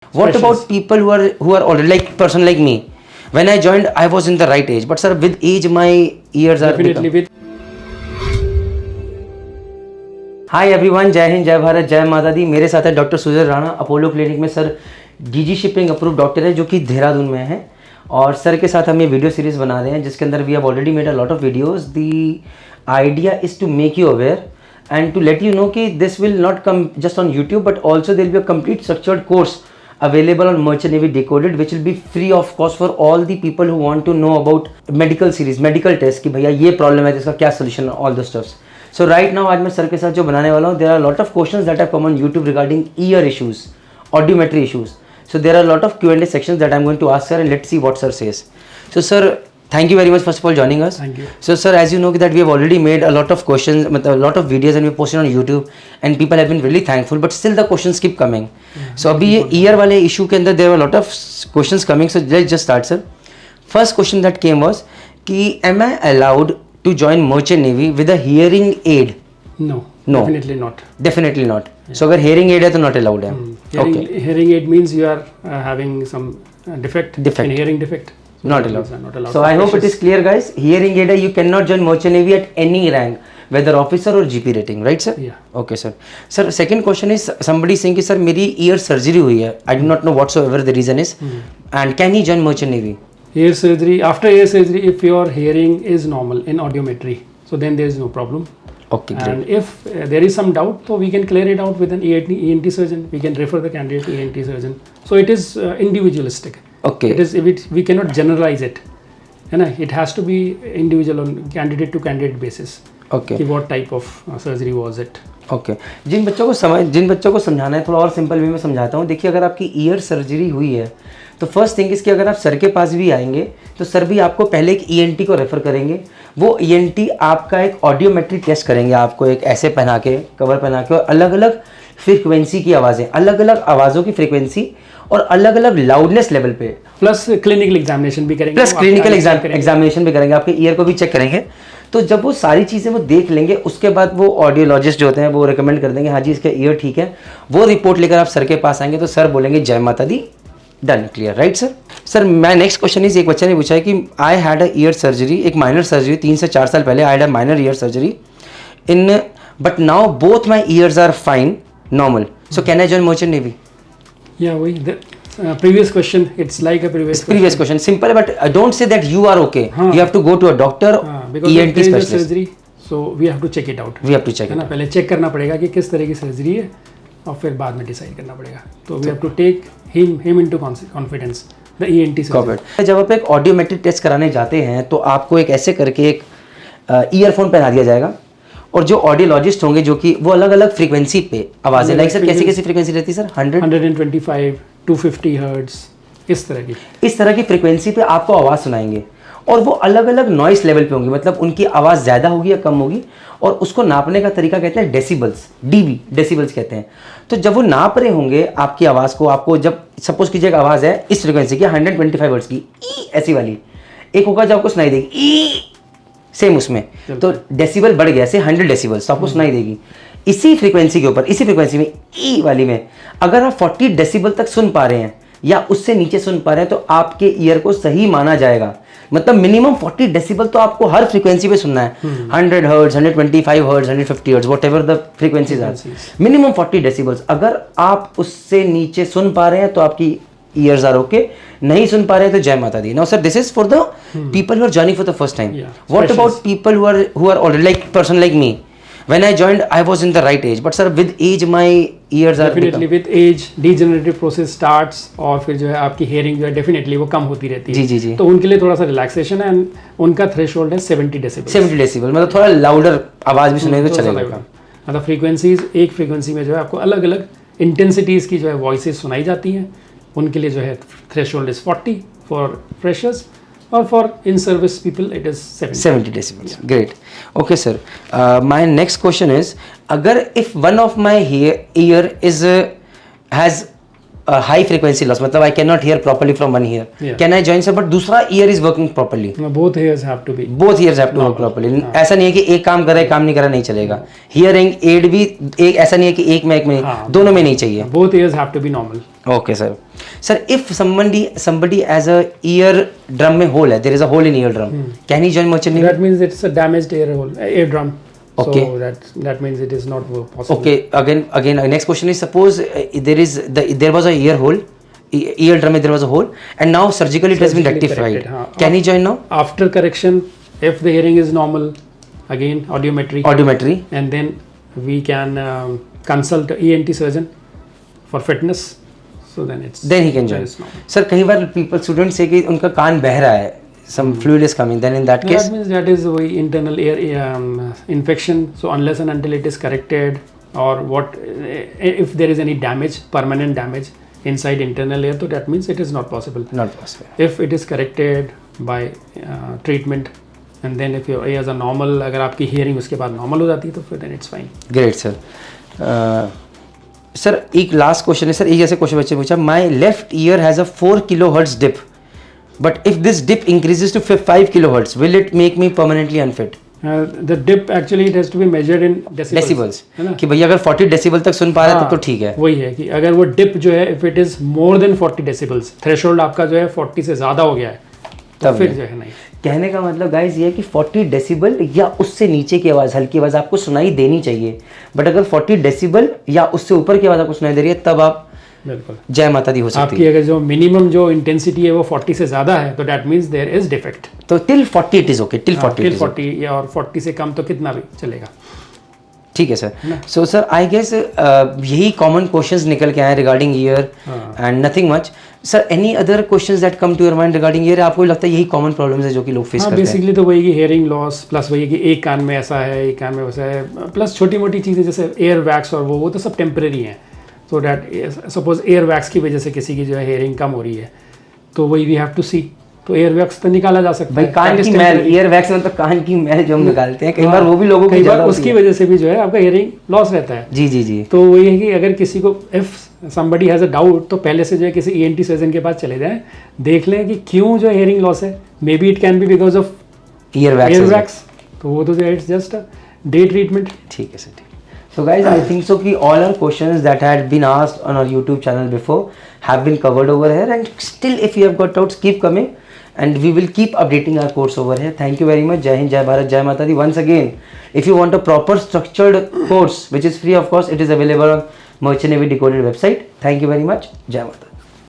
What about people who are older, like person like me? When I joined, I was in the right age, but sir, with age, my ears are Definitely with hi everyone, जय हिंद, जय भारत, जय माता दी। मेरे साथ है doctor Sujay Rana, Apollo clinic में sir DG shipping approve doctor है, जो कि देहरादून में है। और सर के साथ हम ये वीडियो सीरीज बना रहे हैं, जिसके अंदर we have already made a lot of videos. The idea is to make you aware and to let you know कि this will not come just on YouTube, but also there will be a complete structured course available on Merchant Navy Decoded, which will be free of cost for all the people who want to know about medical series, medical test, कि भैया ये problem है, इसका क्या solution है, all the stuffs. So right now आज मैं sir के साथ जो बनाने वाला हूँ, there are lot of questions that have come on YouTube regarding ear issues, audiometry issues. So there are lot of Q&A sections that I'm going to ask sir, and let's see what sir says. So sir, thank you very much first of all joining us. Thank you. So sir, as you know that we have already made a lot of questions, a lot of videos, and we posted on YouTube, and people have been really thankful, but still the questions keep coming. So अभी ये year वाले issue के अंदर there were a lot of questions coming. So let's just start sir. First question that came was कि am I allowed to join Merchant Navy with a hearing aid? no, No. definitely not. Definitely not. So अगर hearing aid है तो not allowed है. Hearing aid means you are having some defect. Defect. In hearing defect. So Not that allowed. means are not allowed. So I hope it is clear, guys. Hearing aid, you cannot join Merchant Navy at any rank, whether officer or GP rating, right, sir? Yeah. Okay, sir. Sir, second question is somebody saying कि sir मेरी ear surgery हुई है. I do not know whatsoever the reason is. And can he join Merchant Navy? Ear surgery. After ear surgery, if your hearing is normal in audiometry, so then there is no problem. Okay, great. And if there is some doubt, so we can clear it out with an ENT surgeon. We can refer the candidate to ENT surgeon. So it is individualistic. Okay. It is we cannot generalize it. है ना? It has to be individual on candidate to candidate basis. Okay. कि what type of surgery was it. Okay जिन बच्चों को समझाना है, थोड़ा और सिंपल वे में समझाता हूँ। देखिए, अगर आपकी ईयर सर्जरी हुई है तो फर्स्ट थिंग इसकी, अगर आप सर के पास भी आएंगे तो सर भी आपको पहले एक ENT को रेफ़र करेंगे। वो ENT आपका एक ऑडियोमेट्री टेस्ट करेंगे, आपको एक ऐसे पहना के, कवर पहना के, और अलग अलग फ्रीक्वेंसी की आवाज़ें, अलग अलग आवाज़ों की फ्रीक्वेंसी और अलग अलग लाउडनेस लेवल पे, प्लस क्लिनिकल एग्जामिनेशन भी करेंगे, प्लस क्लिनिकल एग्जामिनेशन भी करेंगे, आपके ईयर को भी चेक करेंगे। तो जब वो सारी चीज़ें वो देख लेंगे, उसके बाद वो ऑडियोलॉजिस्ट जो होते हैं वो रिकमेंड कर देंगे, हाँ जी इसका ईयर ठीक है। वो रिपोर्ट लेकर आप सर के पास आएंगे तो सर बोलेंगे जय माता दी, done, clear, right sir. Sir my next question is, एक बच्चे ने पूछा है कि I had a ear surgery, एक माइनर सर्जरी 3 से 4 साल पहले, I had a minor ear surgery in, but now both my ears are fine, normal, so can I join merchant navy? या वही previous question, it's like a previous question, simple, but don't say that you are okay. You have to go to a doctor, because ENT there is a specialist. surgery, so we have to check it out. We have to check है it ना? out. पहले check करना पड़ेगा कि किस तरह की surgery है, और फिर बाद में डिसाइड करना पड़ेगा। तो we have to take him into confidence, the ENT surgeon. जब आप एक ऑडियोमेट्रिक टेस्ट कराने जाते हैं तो आपको एक ऐसे करके एक ईयरफोन पहना दिया जाएगा, और जो ऑडियोलॉजिस्ट होंगे जो कि वो अलग अलग फ्रीक्वेंसी पे आवाज़ें, लाइक सर कैसी कैसी फ्रीक्वेंसी रहती है सर? 125, 250 हर्ट्ज, इस तरह की फ्रीक्वेंसी पे आपको आवाज़ सुनाएंगे, और वो अलग अलग नॉइस लेवल पे होंगी, मतलब उनकी आवाज़ ज़्यादा होगी या कम होगी, और उसको नापने का तरीका कहते हैं डेसिबल्स, DB डेसिबल्स कहते हैं। तो जब वो नाप रहे होंगे आपकी आवाज़ को, आपको जब सपोज कीजिए आवाज़ है इस फ्रीक्वेंसी की 125 हर्ट्ज की, ऐसी वाली एक होगा जो आपको सुनाई देगी, सेम उसमें तो डेसिबल बढ़ गया, से 100 डेसिबल्स तो आपको सुनाई देगी। इसी फ्रीक्वेंसी के ऊपर, इसी फ्रीक्वेंसी में ई वाली में अगर आप 40 डेसिबल तक सुन पा रहे हैं या उससे नीचे सुन पा रहे हैं तो आपके ईयर को सही माना जाएगा। मतलब मिनिमम 40 डेसिबल तो आपको हर फ्रीक्वेंसी पे सुनना है, 100 hertz, 125 hertz, 150 hertz, whatever the frequencies are, minimum 40 decibels. अगर आप उससे नीचे सुन पा रहे हैं तो आपकी ईयर्स आर ओके, नहीं सुन पा रहे हैं तो जय माता दी। Now sir, this is for the people who are joining for the first time. What about people who are already, like person like me? When I joined, I was in the right age, but sir, with age, my ears are definitely with age, degenerative process starts, और फिर जो है आपकी hearing जो है definitely वो कम होती रहती है। जी। तो उनके लिए थोड़ा सा relaxation है, and उनका threshold है 70 डेसिबल। 70 डेसिबल मतलब थोड़ा लाउडर आवाज भी सुनेंगे तो चलेगा। मतलब फ्रीक्वेंसीज, एक फ्रीक्वेंसी में जो है आपको अलग अलग इंटेंसिटीज की जो है वॉइसेस सुनाई जाती हैं। उनके लिए जो है थ्रेशोल्ड इज 40 फॉर फ्रेशर्स, और for in service people it is 70 decibels. Great. Okay sir, my next question is, अगर if one of my ear is has high frequency loss, मतलब I can not hear properly from one ear, Yeah. Can I join sir? But दूसरा ear is working properly, बोथ ears have to be both ears have to work properly. ऐसा नहीं है कि एक काम कर रहा है काम नहीं कर रहा नहीं चलेगा। हियरिंग एड भी एक, ऐसा नहीं है कि एक में नहीं, दोनों में नहीं चाहिए। both ears have to be normal. Okay sir. Sir if somebody has a ear drum में hole है, there is a hole in ear drum, can he join merchant navy? That means it's a damaged ear hole, eardrum. Okay. So that means it is not possible. Okay, again next question is, suppose there was a ear hole, ear drum में there was a hole and now surgically it has been Surgically rectified, corrected, हाँ. can he join now? After correction, if the hearing is normal, again audiometry, Audiometry, and then we can consult ENT surgeon for fitness. So then it's then he can join. that is normal. Sir कई बार people students say कि उनका कान बह रहा है, some fluid is coming, then in that case That means that is the internal ear infection. So unless and until it is corrected, or what if there is any damage, permanent damage inside internal ear, so that means it is not possible. not possible. If it is corrected by treatment, and then if your ears are normal, अगर आपकी hearing उसके बाद normal हो जाती है तो फिर then it's fine. Great sir. Sir एक लास्ट क्वेश्चन है सर, एक ऐसे क्वेश्चन बच्चे पूछा, my left ear has a 4 kilohertz dip, but if this dip increases to 5 kilohertz will it make me permanently unfit? The dip actually it has to be measured in decibels. Decibels, है ना? कि भैया अगर 40 decibel तक सुन पा रहा है तब तो ठीक है। वही है कि अगर वो डिप जो है if it is more than 40 decibels, threshold आपका जो है 40 से ज़्यादा हो गया है तो तब फिर नहीं। जो है नहीं। कहने का मतलब गाइस ये है कि 40 डेसिबल या उससे नीचे की आवाज़, हल्की आवाज़ आपको सुनाई देनी चाहिए, बट अगर 40 डेसिबल या उससे ऊपर की आवाज़ आपको सुनाई दे रही है तब आप बिल्कुल जय माता दी हो सकती आपकी है। अगर जो मिनिमम जो इंटेंसिटी है वो 40 से ज़्यादा है तो that means there is defect. तो till 40 it is okay, till 40 till 40 या और 40 से कम तो कितना भी चलेगा। ठीक है सर। सो सर आई गेस यही कॉमन क्वेश्चंस निकल के आए regarding ear and nothing much. Sir any other questions that come to your mind regarding ear? आपको लगता है यही कॉमन प्रॉब्लम्स है जो कि लोग फेस हाँ करते हैं? बेसिकली तो वही कि हेयरिंग लॉस प्लस वही कि एक कान में ऐसा है एक कान में वैसा है, प्लस छोटी मोटी चीज़ें जैसे एयर वैक्स और वो तो सब टेम्परेरी हैं। तो डैट सपोज एयर वैक्स की वजह से किसी की जो है हेयरिंग कम हो रही है तो वही वी हैव टू सी, तो एयर वैक्स तो निकाला जा सकता भाई है। कान की मैल, ईयर वैक्स मतलब कान की मैल जो हम निकालते हैं, कई बार वो भी लोगों की कई बार ज़्यादा होती उसकी है। वजह से भी जो है आपका हेयरिंग लॉस रहता है। जी जी जी। तो वही है कि अगर किसी को if somebody has a doubt तो पहले से जो है किसी ENT सर्जन के पास चले जाएं, देख लें कि क्यों जो हेयरिंग लॉस है। May be it can be because of year air wax. Wax, तो वो तो it's just a day treatment. ठीक है सर, ठीक। So guys, I think so कि all our questions that had been asked on our YouTube channel before have been covered over here, and still if you have got doubts keep coming and we will keep updating our course over here. Thank you very much. Jai Hind, Jai Bharat, Jai Mata Di. Once again, if you want a proper structured course which is free of course, it is available on Merchant Navy Decoded website. Thank you very much. Jai Mata Di.